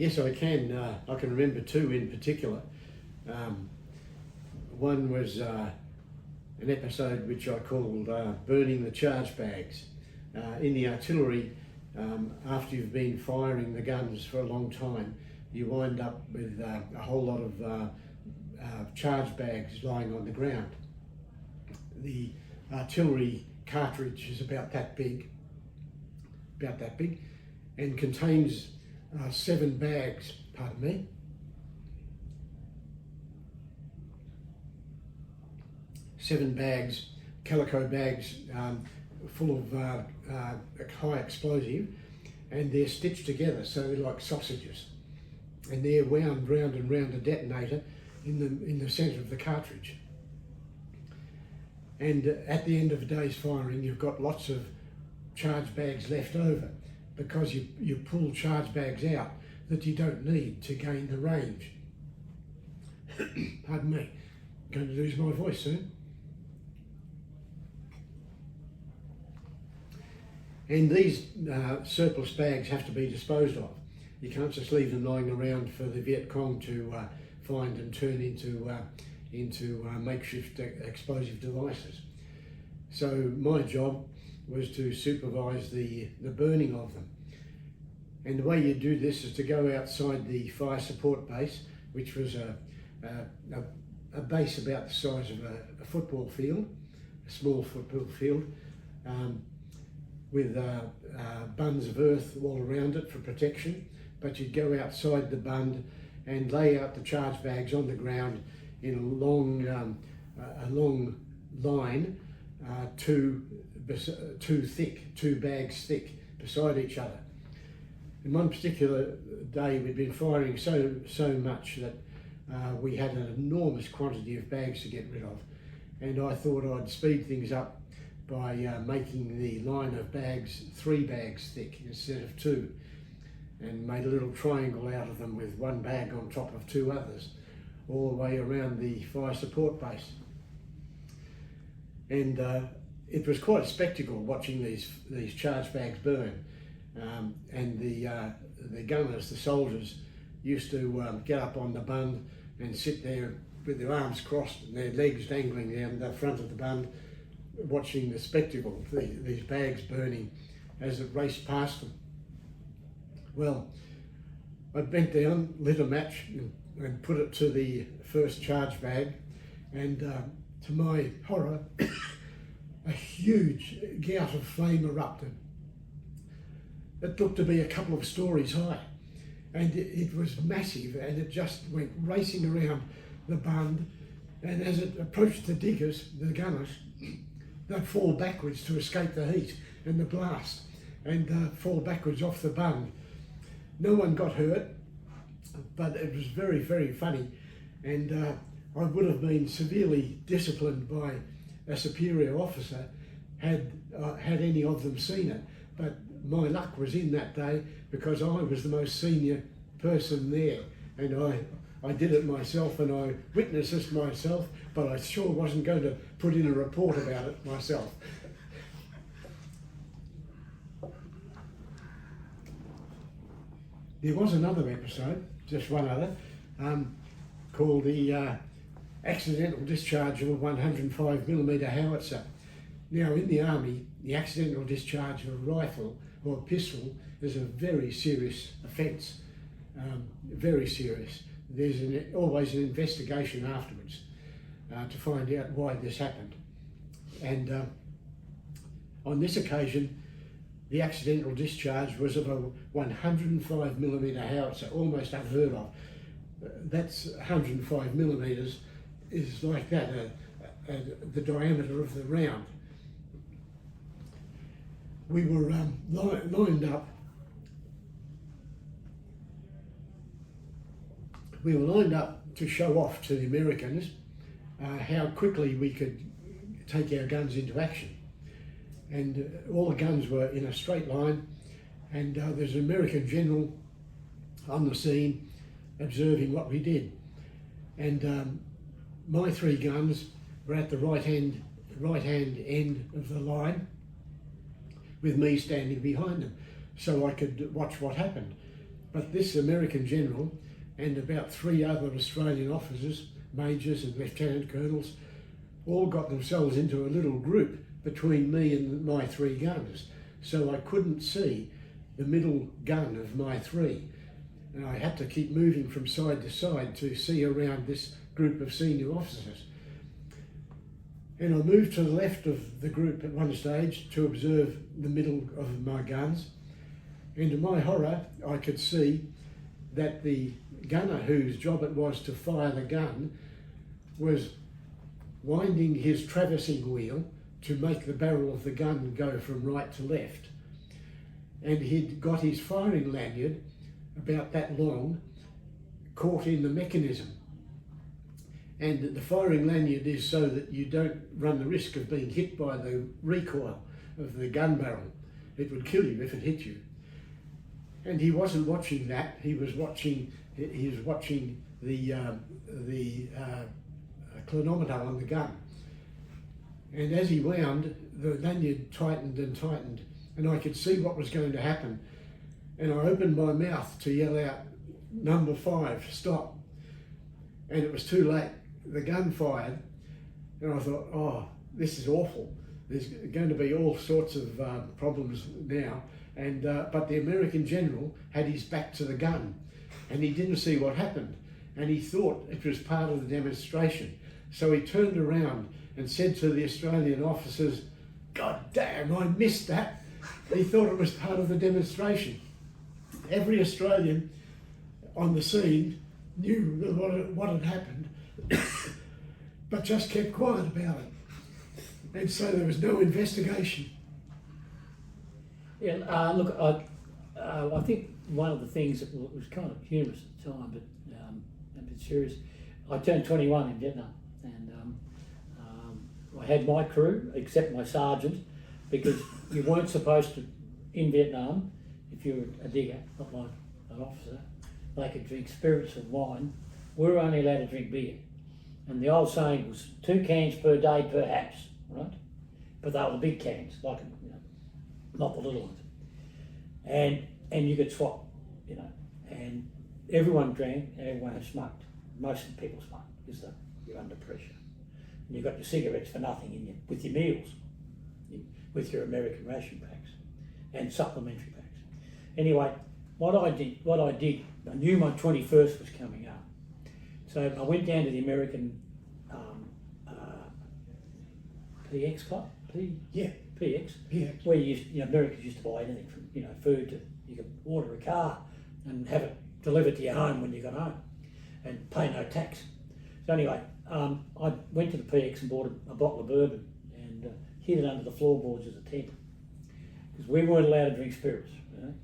Yes, I can. I can remember two in particular. One was an episode which I called Burning the Charge Bags. In the artillery, after you've been firing the guns for a long time, you wind up with a whole lot of charge bags lying on the ground. The artillery cartridge is about that big, and contains 7 bags, pardon me, 7 bags, calico bags, full of high explosive, and they're stitched together so they're like sausages, and they're wound round and round a detonator in the centre of the cartridge. And at the end of a day's firing, you've got lots of charge bags left over, because you pull charge bags out that you don't need to gain the range. Pardon me, I'm going to lose my voice soon. And these surplus bags have to be disposed of. You can't just leave them lying around for the Viet Cong to find and turn into makeshift explosive devices. So my job was to supervise the burning of them. And the way you do this is to go outside the fire support base, which was a base about the size of a football field, a small football field, with bunds of earth all around it for protection. But you'd go outside the bund and lay out the charge bags on the ground in a long line, two bags thick beside each other. In one particular day, we'd been firing so much that we had an enormous quantity of bags to get rid of, and I thought I'd speed things up by making the line of bags 3 bags thick instead of 2, and made a little triangle out of them with 1 bag on top of 2 others, all the way around the fire support base. And it was quite a spectacle watching these charge bags burn. And the gunners, the soldiers, used to get up on the bund and sit there with their arms crossed and their legs dangling down the front of the bund, watching the spectacle, these bags burning as it raced past them. Well, I bent down, lit a match and put it to the first charge bag, and to my horror, a huge gout of flame erupted. It looked to be a couple of stories high, and it was massive, and it just went racing around the bund, and as it approached the diggers, the gunners, they'd fall backwards to escape the heat and the blast, and fall backwards off the bund. No one got hurt, but it was very, very funny, and I would have been severely disciplined by a superior officer had any of them seen it, but my luck was in that day because I was the most senior person there, and I did it myself and I witnessed this myself, but I sure wasn't going to put in a report about it myself. There was another episode, just one other, called the accidental discharge of a 105mm howitzer. Now in the army, the accidental discharge of a rifle or a pistol is a very serious offence, very serious. There's always an investigation afterwards to find out why this happened. And on this occasion, the accidental discharge was of a 105mm howitzer, almost unheard of. That's 105mm is like that, the diameter of the round. We were lined up. We were lined up to show off to the Americans how quickly we could take our guns into action. And all the guns were in a straight line, and there's an American general on the scene observing what we did. And my 3 guns were at the right hand end of the line, with me standing behind them, so I could watch what happened. But this American general and about 3 other Australian officers, majors and lieutenant colonels, all got themselves into a little group between me and my 3 guns. So I couldn't see the middle gun of my 3. And I had to keep moving from side to side to see around this group of senior officers. And I moved to the left of the group at one stage to observe the middle of my guns. And to my horror, I could see that the gunner whose job it was to fire the gun was winding his traversing wheel to make the barrel of the gun go from right to left. And he'd got his firing lanyard, about that long, caught in the mechanism. And the firing lanyard is so that you don't run the risk of being hit by the recoil of the gun barrel. It would kill you if it hit you. And he wasn't watching that. He was watching the clinometer on the gun. And as he wound, the lanyard tightened and tightened, and I could see what was going to happen. And I opened my mouth to yell out, "Number 5, stop." And it was too late. The gun fired, and I thought, oh, this is awful. There's going to be all sorts of problems now. And but the American general had his back to the gun, and he didn't see what happened, and he thought it was part of the demonstration. So he turned around and said to the Australian officers, "God damn, I missed that." He thought it was part of the demonstration. Every Australian on the scene knew what had happened, but just kept quiet about it. And so there was no investigation. Yeah, look, I think one of the things that was kind of humorous at the time, but a bit serious, I turned 21 in Vietnam, and I had my crew, except my sergeant, because you weren't supposed to, in Vietnam, if you were a digger, not like an officer, they could drink spirits and wine. We were only allowed to drink beer. And the old saying was 2 cans per day, perhaps, right? But they were the big cans, like, you know, not the little ones. And you could swap, you know, and everyone drank and everyone had smoked. Most of the people smoked because you're under pressure. And you got your cigarettes for nothing with your meals, with your American ration packs and supplementary packs. Anyway, what I did, I knew my 21st was coming up. So I went down to the American PX club, PX, where Americans used to buy anything from, food to, you could order a car and have it delivered to your home when you got home and pay no tax. So anyway, I went to the PX and bought a bottle of bourbon and hid it under the floorboards of the tent because we weren't allowed to drink spirits, you know.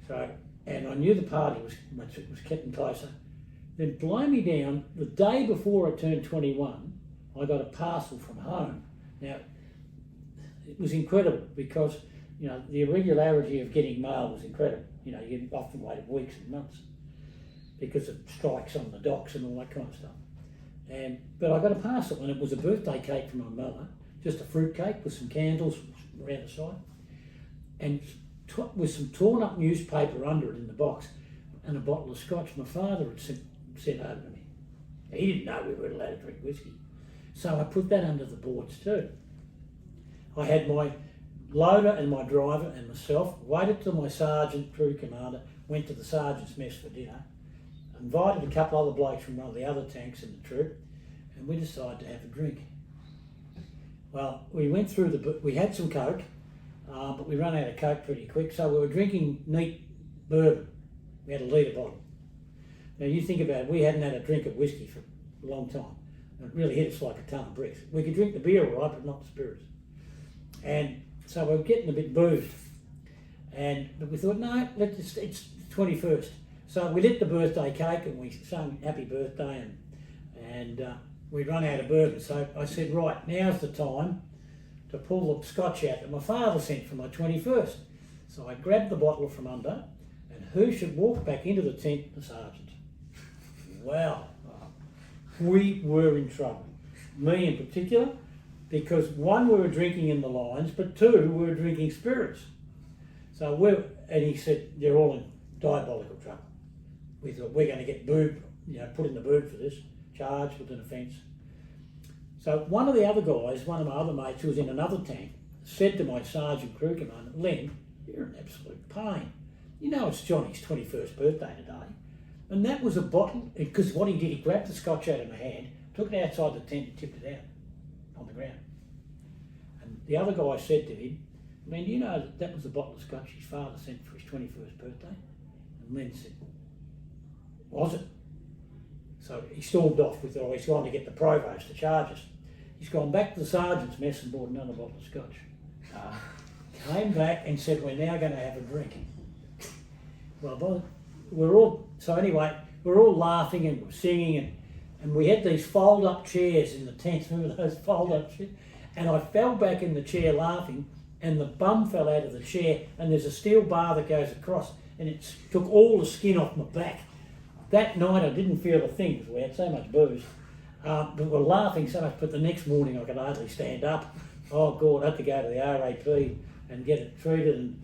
So, and I knew the party was getting closer. Then blow me down, the day before I turned 21, I got a parcel from home. Now, it was incredible because, the irregularity of getting mail was incredible. You often waited weeks and months because of strikes on the docks and all that kind of stuff. But I got a parcel and it was a birthday cake from my mother, just a fruit cake with some candles around the side, and with some torn up newspaper under it in the box and a bottle of scotch my father had sent over to me. He didn't know we were allowed to drink whiskey. So I put that under the boards too. I had my loader and my driver and myself, waited till my sergeant, crew commander, went to the sergeant's mess for dinner, invited a couple other blokes from one of the other tanks in the troop, and we decided to have a drink. Well, we went through we had some Coke, but we ran out of Coke pretty quick, so we were drinking neat bourbon. We had a litre bottle. Now you think about it, we hadn't had a drink of whiskey for a long time. It really hit us like a ton of bricks. We could drink the beer all right, but not the spirits. And so we were getting a bit boozed. But we thought, no, it's 21st. So we lit the birthday cake and we sang happy birthday and we'd run out of bourbon. So I said, right, now's the time to pull the scotch out that my father sent for my 21st. So I grabbed the bottle from under, and who should walk back into the tent? The sergeant. Well, we were in trouble. Me in particular, because one, we were drinking in the lines, but two, we were drinking spirits. And he said, they're all diabolical trouble. We thought we're going to get booed, put in the boot for this, charged with an offence. So one of the other guys, one of my other mates who was in another tank, said to my sergeant crew commander, Len, you're in absolute pain. You know it's Johnny's 21st birthday today. And that was a bottle, because what he did, he grabbed the scotch out of my hand, took it outside the tent and tipped it out on the ground. And the other guy said to him, Len, you know that was a bottle of scotch his father sent for his 21st birthday? And Len said, was it? So he stormed off with, he's gone to get the provost to charge us. He's gone back to the sergeant's mess and bought another bottle of scotch. Came back and said, we're now going to have a drink. Well, we're all laughing and we're singing, and we had these fold-up chairs in the tent. Remember those fold-up chairs? And I fell back in the chair laughing, and the bum fell out of the chair, and there's a steel bar that goes across, and it took all the skin off my back. That night I didn't feel a thing because we had so much booze. But we were laughing so much, but the next morning I could hardly stand up. Oh God, I had to go to the RAP and get it treated,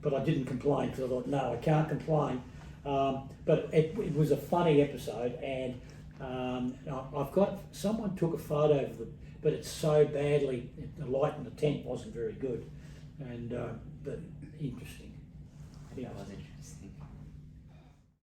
but I didn't complain because I thought, no, I can't complain. But it was a funny episode, and I've got, someone took a photo of it, but it's so badly, the light in the tent wasn't very good, and but interesting. That was interesting.